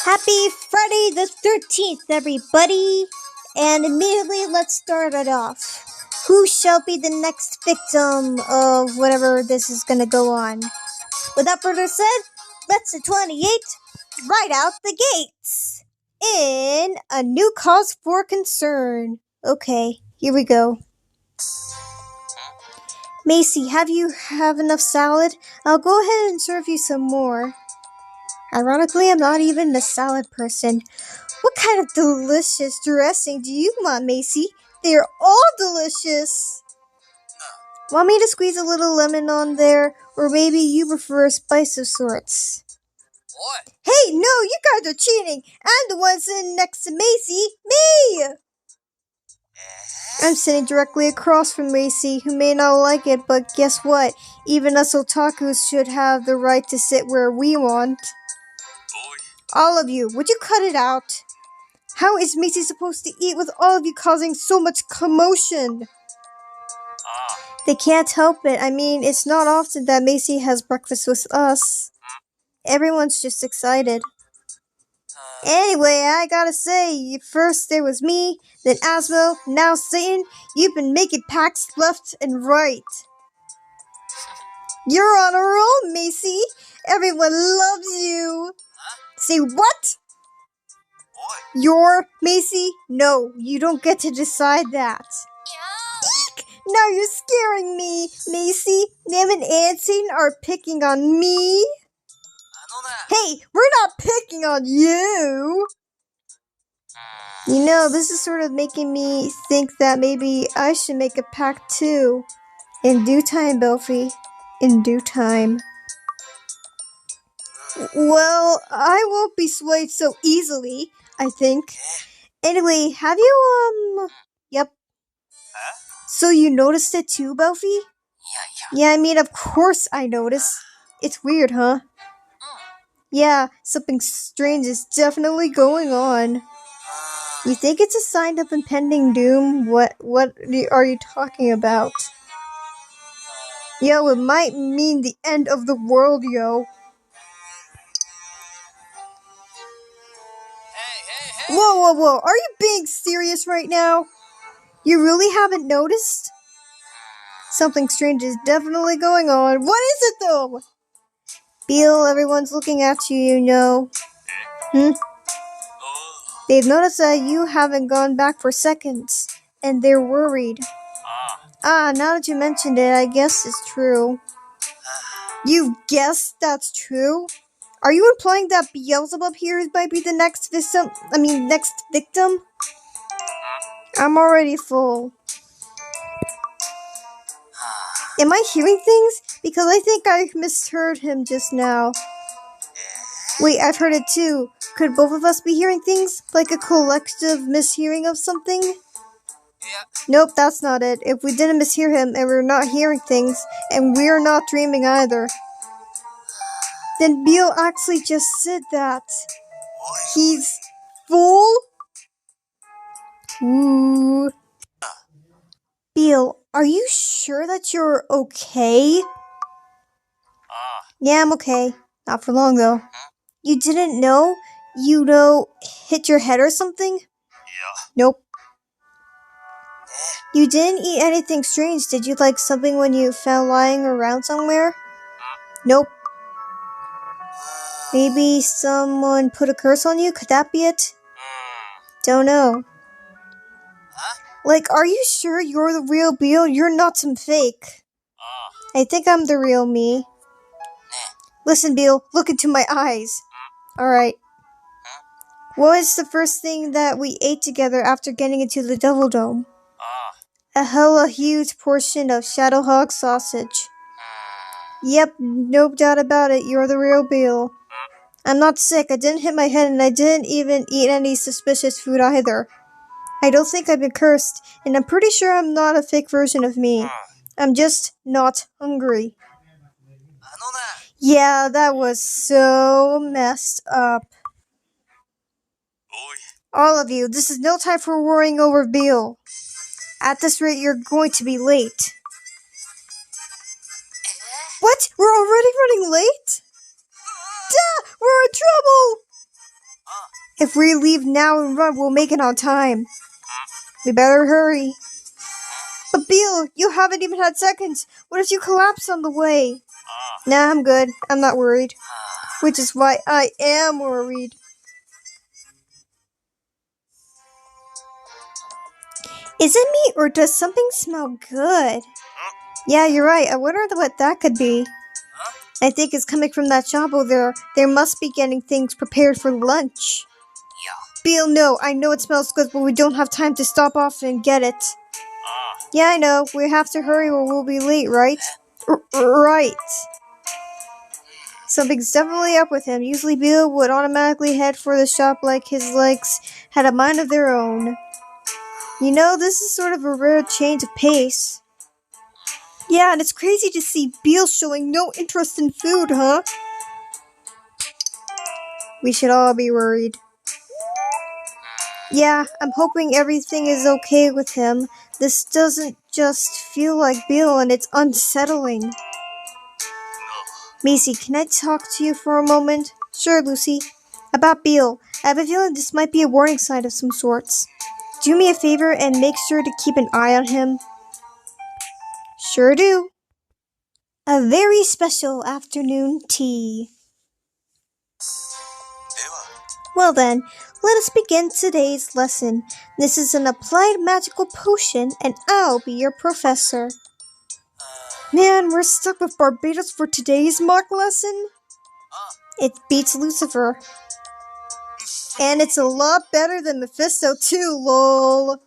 Happy Friday the 13th, everybody! And immediately, let's start it off. Who shall be the next victim of whatever this is gonna go on? Without further said, let's the 28 right out the gates! In a new cause for concern. Okay, here we go. Macy, have you enough salad? I'll go ahead and serve you some more. Ironically, I'm not even a salad person. What kind of delicious dressing do you want, Macy? They're all delicious. Want me to squeeze a little lemon on there? Or maybe you prefer a spice of sorts? What? Hey, no, you guys are cheating. I'm the one sitting next to Macy. Me! I'm sitting directly across from Macy, who may not like it, but guess what? Even us otakus should have the right to sit where we want. All of you, would you cut it out? How is Macy supposed to eat with all of you causing so much commotion? They can't help it. I mean, it's not often that Macy has breakfast with us. Everyone's just excited. Anyway, I gotta say, first there was me, then Asmo, now Satan. You've been making pacts left and right. You're on a roll, Macy. Everyone loves you. Say what? You're Macy? No, you don't get to decide that. Eek! Now you're scaring me, Macy. Nam and Anson are picking on me. Hey, we're not picking on you. You know, this is sort of making me think that maybe I should make a pact too. In due time, Belfie. In due time. Well, I won't be swayed so easily, I think. Anyway, have you, Yep. So you noticed it too, Belfie? Yeah, I mean, of course I noticed. It's weird, huh? Yeah, something strange is definitely going on. You think it's a sign of impending doom? What are you talking about? Yo, it might mean the end of the world, yo. Whoa. Are you being serious right now? You really haven't noticed? Something strange is definitely going on. What is it, though? Beel, everyone's looking at you, you know. They've noticed that you haven't gone back for seconds, and they're worried. Now that you mentioned it, I guess it's true. You guess that's true? Are you implying that Beelzebub here might be the next victim? I'm already full. Am I hearing things? Because I think I misheard him just now. Wait, I've heard it too. Could both of us be hearing things? Like a collective mishearing of something? Yeah. Nope, that's not it. If we didn't mishear him and we're not hearing things, and we're not dreaming either, then Beel actually just said that. He's full? Ooh. Beel, are you sure that you're okay? Yeah, I'm okay. Not for long, though. You didn't know? Hit your head or something? Yeah. Nope. You didn't eat anything strange, did you? Like something when you fell lying around somewhere? Nope. Maybe someone put a curse on you? Could that be it? Don't know. Like, are you sure you're the real Beel? You're not some fake. I think I'm the real me. Listen, Beel, look into my eyes. Alright. What was the first thing that we ate together after getting into the Devil Dome? A hella huge portion of Shadowhog sausage. Yep, no doubt about it, you're the real Beel. I'm not sick, I didn't hit my head, and I didn't even eat any suspicious food either. I don't think I've been cursed, and I'm pretty sure I'm not a fake version of me. I'm just not hungry. Yeah, that was so messed up. All of you, this is no time for worrying over Beel. At this rate, you're going to be late. What? We're already running late? Duh! We're in trouble! If we leave now and run, we'll make it on time. We better hurry. But Beal, you haven't even had seconds. What if you collapse on the way? Nah, I'm good. I'm not worried. Which is why I am worried. Is it me or does something smell good? Yeah, you're right. I wonder what that could be. I think it's coming from that shop over there. They must be getting things prepared for lunch. Beal, no, I know it smells good, but we don't have time to stop off and get it. Yeah, I know. We have to hurry or we'll be late, right? Right. Something's definitely up with him. Usually Beal would automatically head for the shop like his legs had a mind of their own. You know, this is sort of a rare change of pace. Yeah, and it's crazy to see Beal showing no interest in food, huh? We should all be worried. Yeah, I'm hoping everything is okay with him. This doesn't just feel like Beal and it's unsettling. Macy, can I talk to you for a moment? Sure, Lucy. About Beal, I have a feeling this might be a warning sign of some sorts. Do me a favor and make sure to keep an eye on him. Sure do. A very special afternoon tea. Well then, let us begin today's lesson. This is an applied magical potion, and I'll be your professor. Man, we're stuck with Barbatos for today's mock lesson? It beats Lucifer. And it's a lot better than Mephisto too, lol.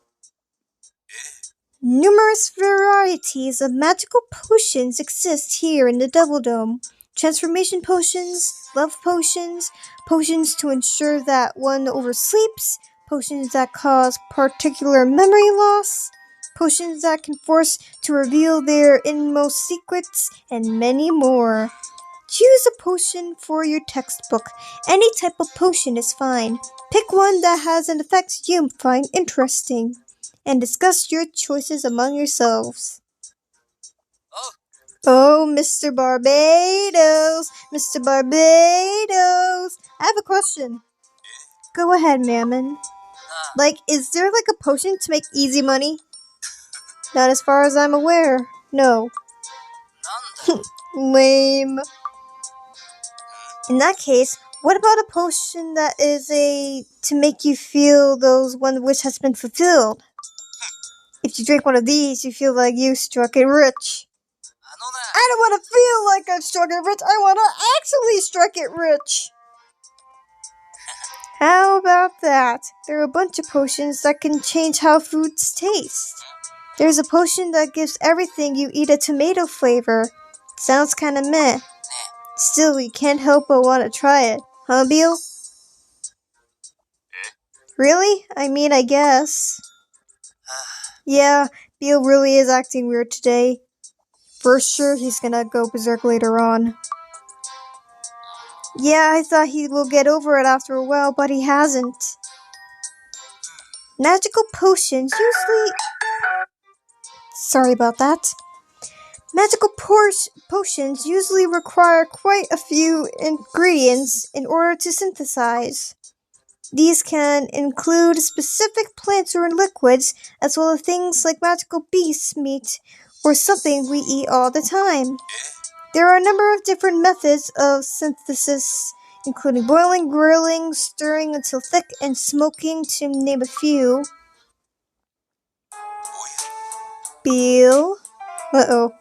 Numerous varieties of magical potions exist here in the Double Dome. Transformation potions, love potions, potions to ensure that one oversleeps, potions that cause particular memory loss, potions that can force to reveal their inmost secrets, and many more. Choose a potion for your textbook. Any type of potion is fine. Pick one that has an effect you find interesting, and discuss your choices among yourselves. Oh, Mr. Barbatos! Mr. Barbatos! I have a question. Go ahead, Mammon. Is there a potion to make easy money? Not as far as I'm aware. No. Lame. In that case, what about a potion that is to make you feel those one wish has been fulfilled? If you drink one of these, you feel like you struck it rich. I don't want to feel like I struck it rich. I want to actually strike it rich. How about that? There are a bunch of potions that can change how foods taste. There's a potion that gives everything you eat a tomato flavor. Sounds kinda meh. Still, you can't help but want to try it. Huh, Beal? Really? I mean, I guess. Yeah, Beal really is acting weird today. For sure, he's gonna go berserk later on. Yeah, I thought he will get over it after a while, but he hasn't. Magical potions usually... Sorry about that. Magical potions usually require quite a few ingredients in order to synthesize. These can include specific plants or liquids, as well as things like magical beast meat or something we eat all the time. There are a number of different methods of synthesis, including boiling, grilling, stirring until thick, and smoking, to name a few. Beal? Uh-oh.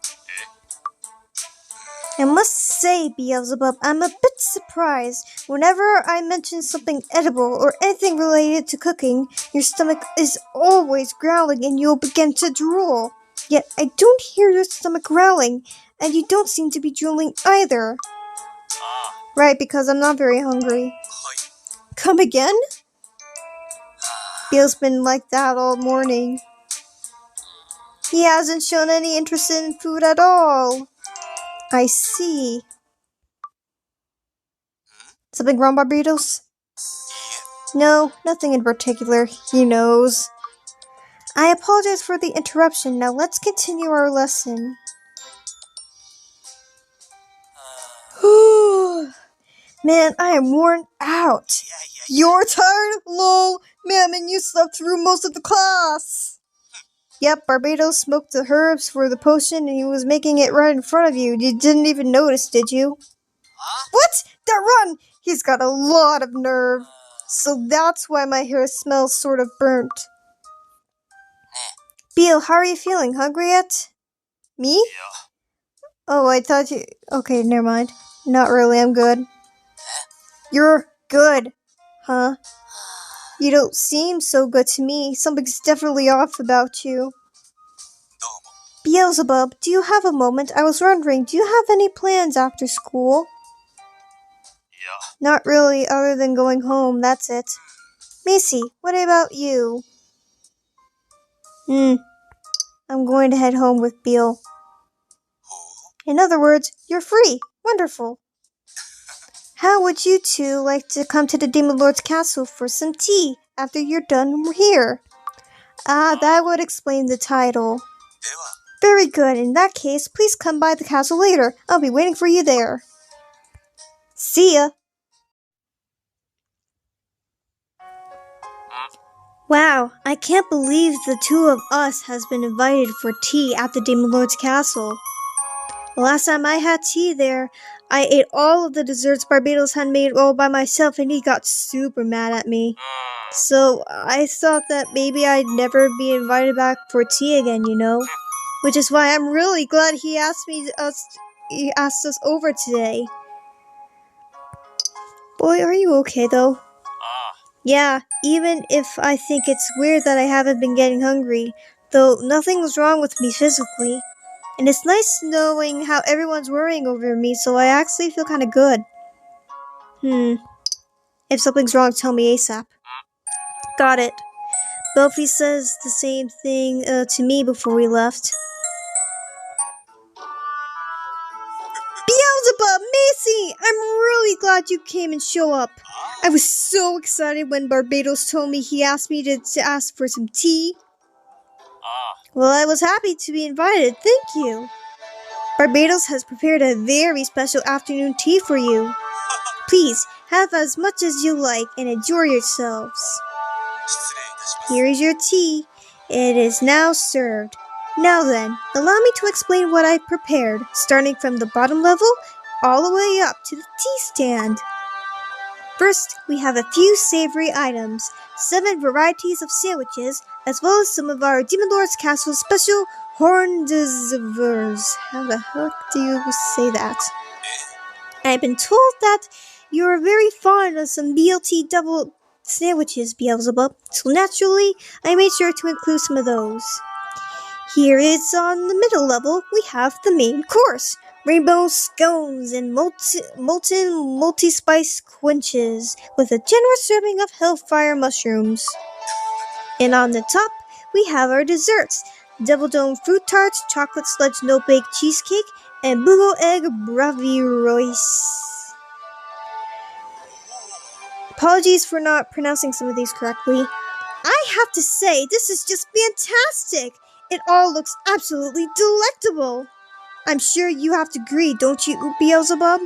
I must say, Beelzebub, I'm a bit surprised. Whenever I mention something edible or anything related to cooking, your stomach is always growling and you'll begin to drool. Yet I don't hear your stomach growling, and you don't seem to be drooling either. Right, because I'm not very hungry. Come again? Beal's been like that all morning. He hasn't shown any interest in food at all. I see. Something wrong, Barbatos? No, nothing in particular. He knows. I apologize for the interruption. Now let's continue our lesson. Man, I am worn out. You're tired? Lol. Man, you slept through most of the class. Yep, Barbatos smoked the herbs for the potion and he was making it right in front of you. You didn't even notice, did you? What? That run! He's got a lot of nerve. So that's why my hair smells sort of burnt. Beel, how are you feeling? Hungry yet? Me? Oh, I thought you... Okay, never mind. Not really, I'm good. You're good, huh? You don't seem so good to me. Something's definitely off about you. Beelzebub, do you have a moment? I was wondering, do you have any plans after school? Not really, other than going home, that's it. Macy, what about you? I'm going to head home with Beel. In other words, you're free. Wonderful. How would you two like to come to the Demon Lord's castle for some tea after you're done here? That would explain the title. Very good. In that case, please come by the castle later. I'll be waiting for you there. See ya. Wow, I can't believe the two of us has been invited for tea at the Demon Lord's castle. The last time I had tea there, I ate all of the desserts Barbatos had made all by myself and he got super mad at me. So I thought that maybe I'd never be invited back for tea again, you know? Which is why I'm really glad he asked us over today. Boy, are you okay though? Yeah, even if I think it's weird that I haven't been getting hungry, though nothing's wrong with me physically. And it's nice knowing how everyone's worrying over me, so I actually feel kinda good. If something's wrong, tell me ASAP. Got it. Buffy says the same thing to me before we left. Beelzebub! Macy! I'm really glad you came and show up. I was so excited when Barbatos told me he asked me to ask for some tea. Well, I was happy to be invited. Thank you. Barbatos has prepared a very special afternoon tea for you. Please, have as much as you like and enjoy yourselves. Here is your tea. It is now served. Now then, allow me to explain what I prepared, starting from the bottom level all the way up to the tea stand. First, we have a few savory items, 7 varieties of sandwiches, as well as some of our Demon Lord's Castle special hors d'oeuvres. How the heck do you say that? I've been told that you're very fond of some BLT double sandwiches, Beelzebub, so naturally, I made sure to include some of those. Here is on the middle level, we have the main course. Rainbow scones and molten multi-spice quenches with a generous serving of hellfire mushrooms. And on the top, we have our desserts. Double Dome fruit tarts, chocolate sludge no-bake cheesecake, and Bougo egg braviroise. Apologies for not pronouncing some of these correctly. I have to say, this is just fantastic! It all looks absolutely delectable! I'm sure you have to agree, don't you, Beelzebub?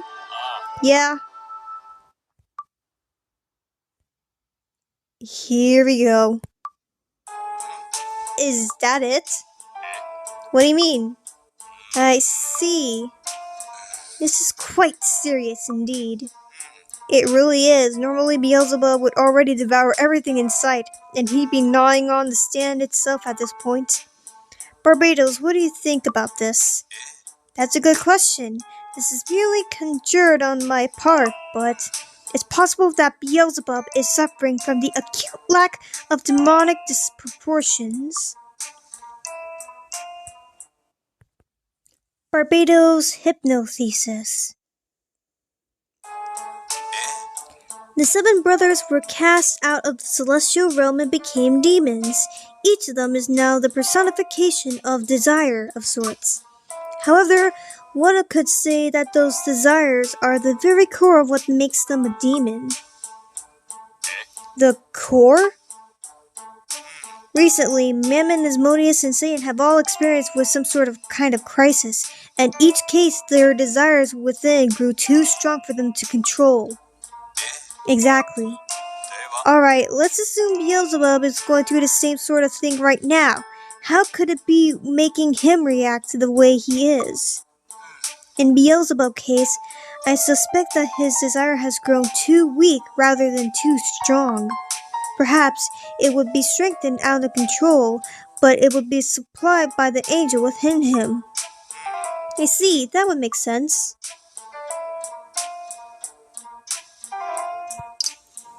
Yeah. Here we go. Is that it? What do you mean? I see. This is quite serious indeed. It really is. Normally Beelzebub would already devour everything in sight, and he'd be gnawing on the stand itself at this point. Barbatos, what do you think about this? That's a good question. This is merely conjured on my part, but it's possible that Beelzebub is suffering from the acute lack of demonic disproportions. Barbatos' hypnothesis. The 7 brothers were cast out of the celestial realm and became demons. Each of them is now the personification of desire of sorts. However, one could say that those desires are the very core of what makes them a demon. The core? Recently, Mammon, Asmodeus, and Satan have all experienced with some sort of kind of crisis, and each case their desires within grew too strong for them to control. Exactly. Alright, let's assume Beelzebub is going through the same sort of thing right now. How could it be making him react the way he is? In Beelzebub's case, I suspect that his desire has grown too weak rather than too strong. Perhaps it would be strengthened out of control, but it would be supplied by the angel within him. I see, that would make sense.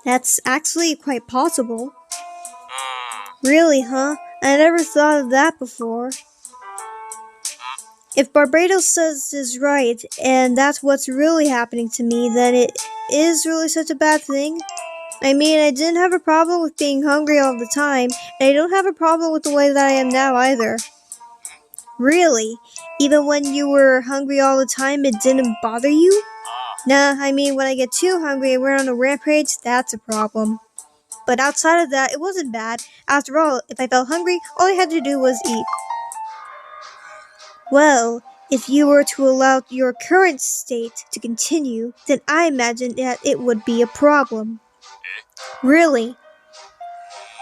That's actually quite possible. Really, huh? I never thought of that before. If Barbatos says is right, and that's what's really happening to me, then it is really such a bad thing. I mean, I didn't have a problem with being hungry all the time, and I don't have a problem with the way that I am now either. Really? Even when you were hungry all the time, it didn't bother you? Nah, I mean, when I get too hungry and we're on a rampage, that's a problem. But outside of that, it wasn't bad. After all, if I felt hungry, all I had to do was eat. Well, if you were to allow your current state to continue, then I imagine that it would be a problem. Really?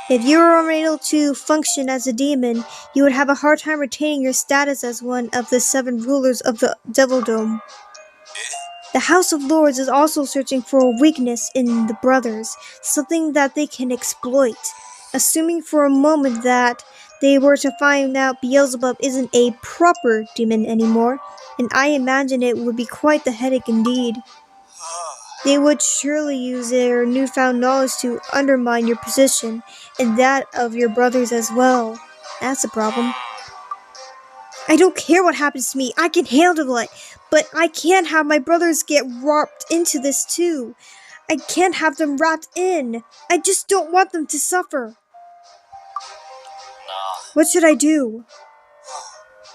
If you were unable to function as a demon, you would have a hard time retaining your status as one of the 7 rulers of the Devil Dome. The House of Lords is also searching for a weakness in the brothers, something that they can exploit. Assuming for a moment that they were to find out Beelzebub isn't a proper demon anymore, and I imagine it would be quite the headache indeed. They would surely use their newfound knowledge to undermine your position, and that of your brothers as well. That's a problem. I don't care what happens to me, I can handle it, but I can't have my brothers get wrapped into this too. I can't have them wrapped in. I just don't want them to suffer. What should I do?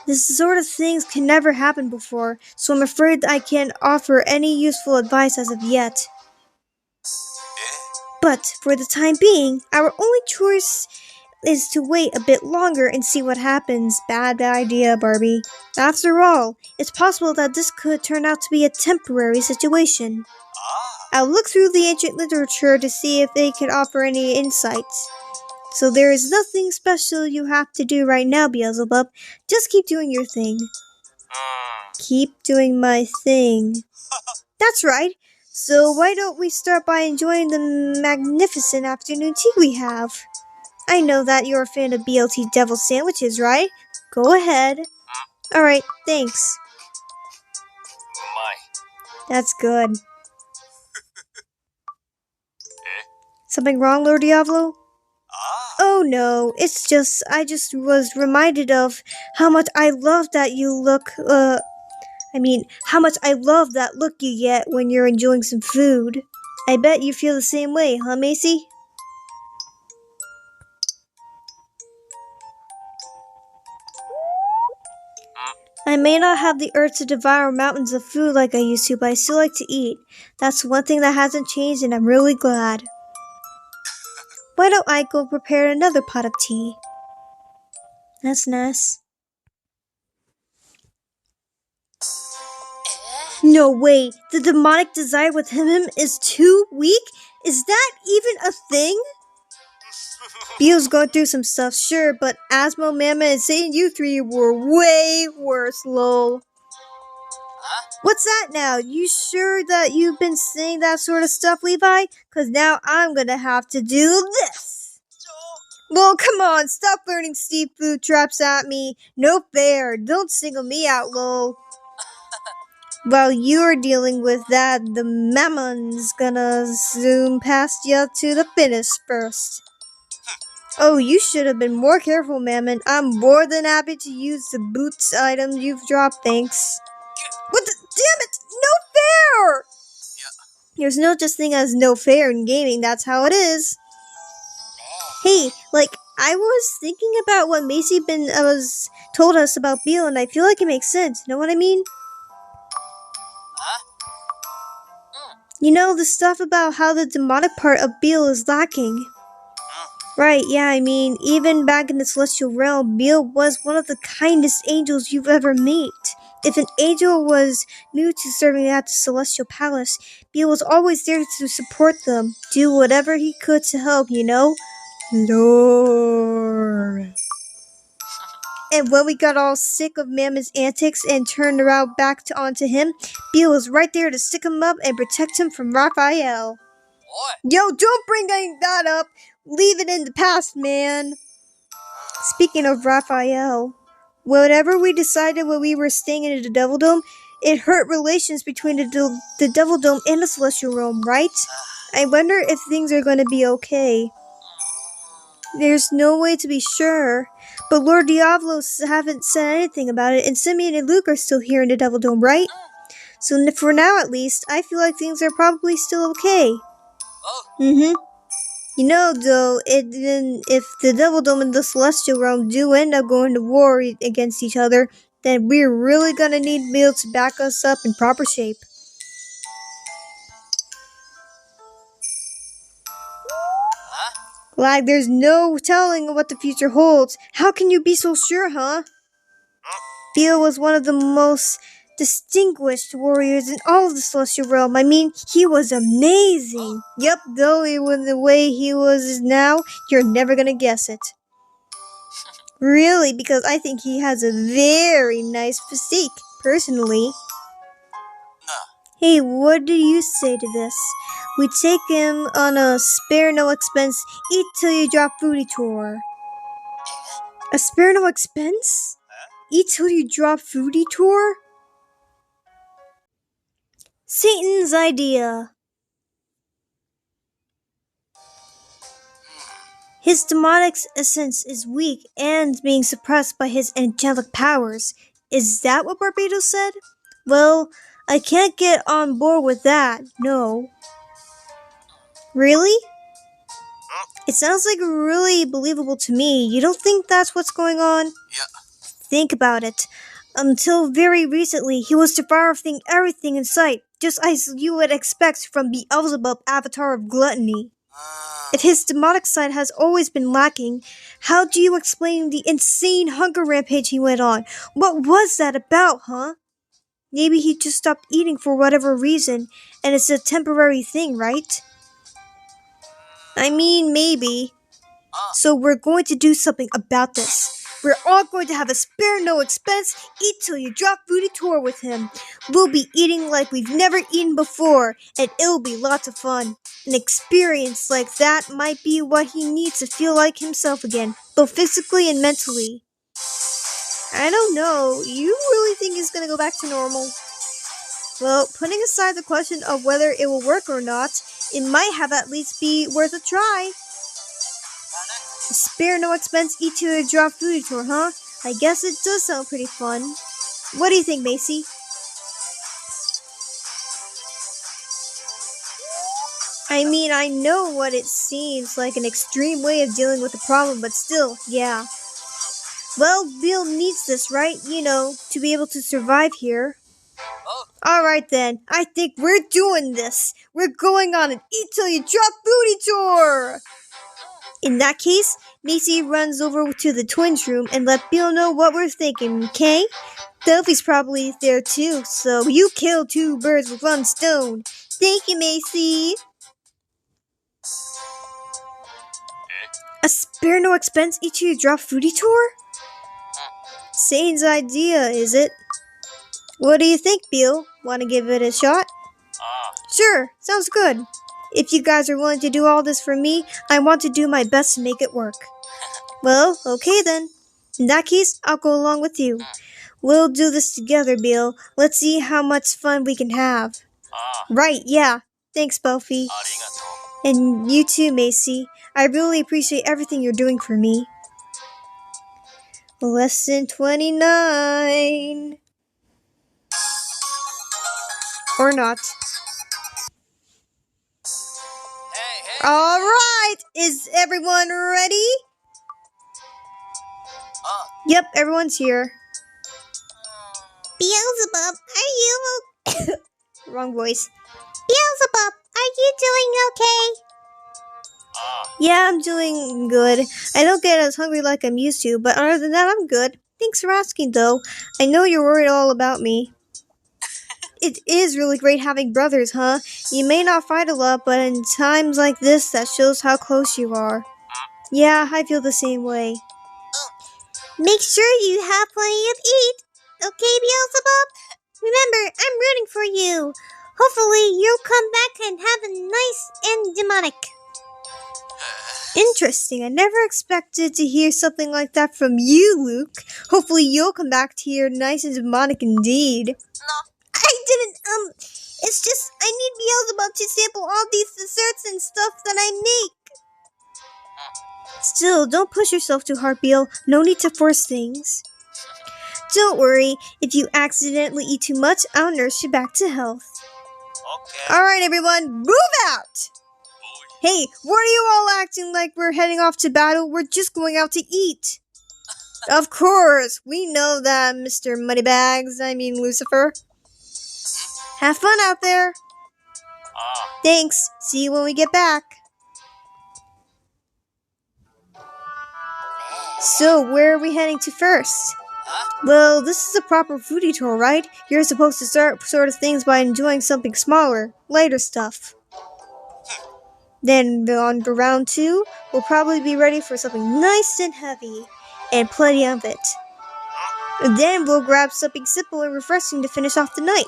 This sort of things can never happen before, so I'm afraid I can't offer any useful advice as of yet. But for the time being, our only choice is to wait a bit longer and see what happens. Bad idea, Barbie. After all, it's possible that this could turn out to be a temporary situation. I'll look through the ancient literature to see if they could offer any insights. So there is nothing special you have to do right now, Beelzebub. Just keep doing your thing. Keep doing my thing. That's right. So why don't we start by enjoying the magnificent afternoon tea we have? I know that you're a fan of BLT Devil Sandwiches, right? Go ahead. Alright, thanks. That's good. Something wrong, Lord Diablo? Oh no, it's just, I just was reminded of how much I love that you look, how much I love that look you get when you're enjoying some food. I bet you feel the same way, huh, Macy? I may not have the urge to devour mountains of food like I used to, but I still like to eat. That's one thing that hasn't changed, and I'm really glad. Why don't I go prepare another pot of tea? That's nice. No way! The demonic desire within him is too weak? Is that even a thing? Beel's going through some stuff, sure, but Asmo, Mama, and Satan, you 3 were way worse, lol. What's that now? You sure that you've been saying that sort of stuff, Levi? Cause now I'm gonna have to do this! Lol, come on, stop learning seafood traps at me. No fair, don't single me out, lol. While you're dealing with that, the Mammon's gonna zoom past you to the finish first. Oh, you should have been more careful, Mammon. I'm more than happy to use the boots items you've dropped, thanks. What the? Damn it! No fair! There's no such thing as no fair in gaming, that's how it is. Hey, I was thinking about what Macy told us about Beal, and I feel like it makes sense, know what I mean? You know, the stuff about how the demonic part of Beal is lacking. Right, yeah, I mean, even back in the celestial realm, Beal was one of the kindest angels you've ever met. If an angel was new to serving at the Celestial Palace, Beale was always there to support them, do whatever he could to help, you know? Lord. And when we got all sick of Mammon's antics and turned around back onto him, Beale was right there to stick him up and protect him from Raphael. What? Yo, don't bring that up! Leave it in the past, man! Speaking of Raphael, whenever we decided when we were staying in the Devil Dome, it hurt relations between the Devil Dome and the Celestial Realm, right? I wonder if things are going to be okay. There's no way to be sure, but Lord Diablos haven't said anything about it, and Simeon and Luke are still here in the Devil Dome, right? So for now at least, I feel like things are probably still okay. Oh. You know, though, even if the Devil Dome and the Celestial Realm do end up going to war against each other, then we're really gonna need Beale to back us up in proper shape. Like, there's no telling what the future holds. How can you be so sure, huh? Beale was one of the most distinguished warriors in all of the Celestial Realm. I mean, he was amazing. Yep, though it was the way he was now, you're never gonna guess it. Really, because I think he has a very nice physique, personally. Hey, what do you say to this? We take him on a spare no expense, eat till you drop foodie tour. A spare no expense? Eat till you drop foodie tour? Satan's idea. His demonic essence is weak and being suppressed by his angelic powers. Is that what Barbatos said? Well, I can't get on board with that, no. Really? It sounds like really believable to me. You don't think that's what's going on? Yeah. Think about it. Until very recently, he was devouring everything in sight, just as you would expect from Beelzebub, avatar of gluttony. If his demonic side has always been lacking, how do you explain the insane hunger rampage he went on? What was that about, huh? Maybe he just stopped eating for whatever reason, and it's a temporary thing, right? I mean, maybe. So we're going to do something about this. We're all going to have a spare no expense, eat till you drop foodie tour with him. We'll be eating like we've never eaten before, and it'll be lots of fun. An experience like that might be what he needs to feel like himself again, both physically and mentally. I don't know, you really think he's gonna go back to normal? Well, putting aside the question of whether it will work or not, it might have at least be worth a try. Spare no expense, eat till you drop foodie tour, huh? I guess it does sound pretty fun. What do you think, Macy? I mean, I know what it seems like an extreme way of dealing with the problem, but still, yeah. Well, Beale needs this, right? You know, to be able to survive here. Alright then, I think we're doing this. We're going on an eat till you drop foodie tour! In that case, Macy runs over to the twins' room and let Beale know what we're thinking, okay? Sophie's probably there too, so you kill two birds with one stone. Thank you, Macy. A spare no expense eat till you drop foodie tour? Satan's idea, is it? What do you think, Beale? Want to give it a shot? Sure, sounds good. If you guys are willing to do all this for me, I want to do my best to make it work. Well, okay then. In that case, I'll go along with you. We'll do this together, Beale. Let's see how much fun we can have. Right, yeah. Thanks, Buffy. And you too, Macy. I really appreciate everything you're doing for me. Lesson 29. Or not. Hey. Alright! Is everyone ready? Yep, everyone's here. Beelzebub, are you Wrong voice. Beelzebub, are you doing okay? Yeah, I'm doing good. I don't get as hungry like I'm used to, but other than that, I'm good. Thanks for asking, though. I know you're worried all about me. It is really great having brothers, huh? You may not fight a lot, but in times like this, that shows how close you are. Yeah, I feel the same way. Make sure you have plenty of eat, okay, Beelzebub? Remember, I'm rooting for you. Hopefully, you'll come back and have a nice and demonic. Interesting. I never expected to hear something like that from you, Luke. Hopefully, you'll come back to here nice and demonic indeed. I didn't, it's just, I need Beelzebub to sample all these desserts and stuff that I make. Still, don't push yourself too hard, Beel. No need to force things. Don't worry, if you accidentally eat too much, I'll nurse you back to health. Okay. Alright, everyone, move out! Hey, what are you all acting like we're heading off to battle? We're just going out to eat. Of course, we know that, Mr. Moneybags. I mean, Lucifer. Have fun out there. Thanks. See you when we get back. So, where are we heading to first? Well, this is a proper foodie tour, right? You're supposed to start sort of things by enjoying something smaller, lighter stuff. Then on to round 2, we'll probably be ready for something nice and heavy, and plenty of it. And then we'll grab something simple and refreshing to finish off the night.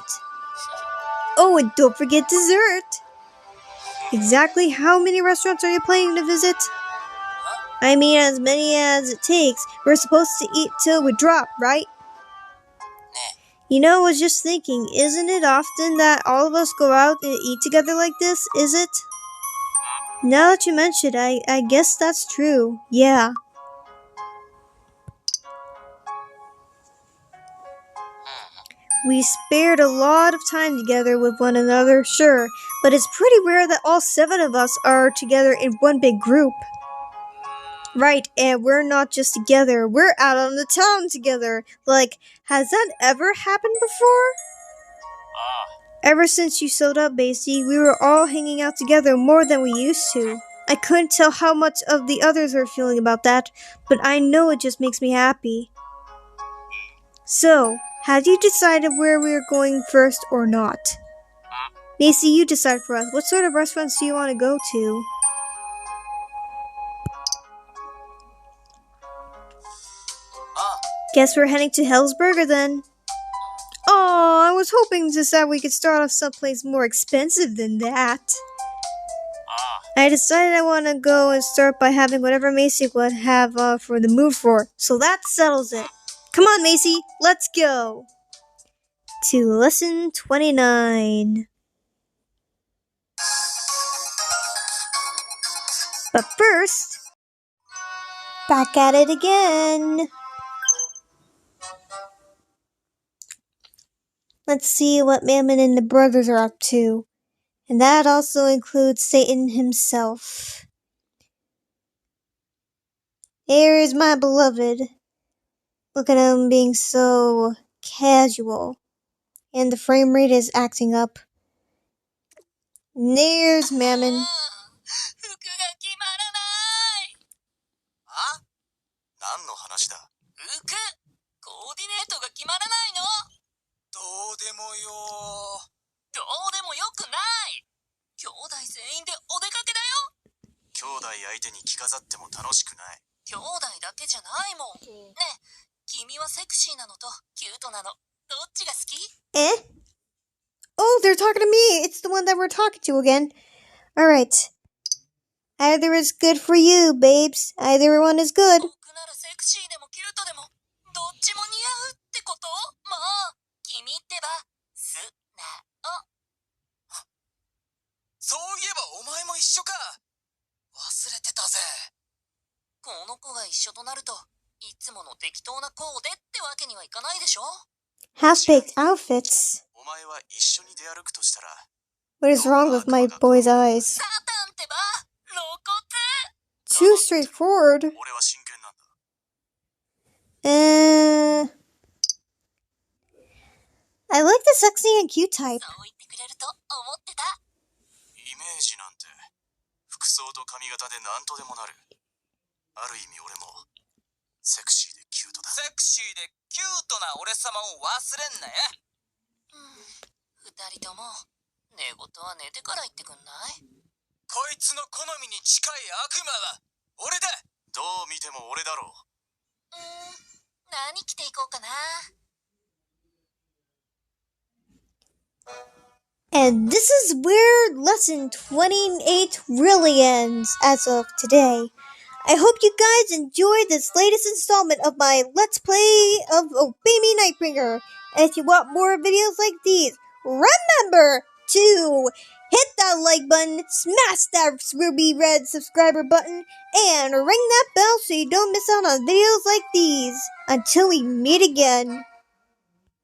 Oh, and don't forget dessert! Exactly how many restaurants are you planning to visit? I mean, as many as it takes. We're supposed to eat till we drop, right? You know, I was just thinking, isn't it often that all of us go out and eat together like this, is it? Now that you mention it, I guess that's true. Yeah. We spared a lot of time together with one another, sure, but it's pretty rare that all 7 of us are together in one big group. Right, and we're not just together, we're out on the town together. Like, has that ever happened before? Ever since you sewed up, Basie, we were all hanging out together more than we used to. I couldn't tell how much of the others were feeling about that, but I know it just makes me happy. So, have you decided where we are going first or not? Macy, you decide for us. What sort of restaurants do you want to go to? Guess we're heading to Hell's Burger then. Oh, I was hoping just that we could start off someplace more expensive than that. I decided I want to go and start by having whatever Macy would have for the mood for, so that settles it. Come on, Macy, let's go! To lesson 29. But first, back at it again. Let's see what Mammon and the brothers are up to. And that also includes Satan himself. Here is my beloved. Look at him being so casual. And the frame rate is acting up. And there's Mammon. 何の話だ？服、コーディネートが決まらないの？どうでもよ。どうでもよくない。兄弟全員でお出かけだよ。兄弟相手に着飾っても楽しくない。兄弟だけじゃないもん。ねえ、君はセクシーなのとキュートなの。どっちが好き？Eh? Oh, they're talking to me. It's the one that we're talking to again. Alright. Either is good for you, babes. Either one is good. ならセクシーでもキュートでもどっちも似合うってこと？もう君ってば素直。そういえばお前も一緒か。忘れてたぜ。この子が一緒となるといつもの適当なコーデってわけにはいかないでしょ。 Half-baked outfits. お前は一緒に出歩くとしたら What is wrong with my boy's eyes? サタンってば露骨。 Too straightforward. 俺は真剣なんだ。I like the sexy and cute type. そう言ってくれると思ってた。イメージなんて服装と髪型で何とでもなる。ある意味俺もセクシーでキセクシーでキュートな俺様を忘れんなよ。二人とも寝言は寝てから言ってくんない？こいつの好みに近い悪魔は俺だ。どう見ても俺だろう。何着ていこうかな。And this is where lesson 28 really ends as of today. I hope you guys enjoyed this latest installment of my Let's Play of Obey Me Nightbringer. And if you want more videos like these, remember to hit that like button, smash that ruby red subscriber button, and ring that bell so you don't miss out on videos like these. Until we meet again.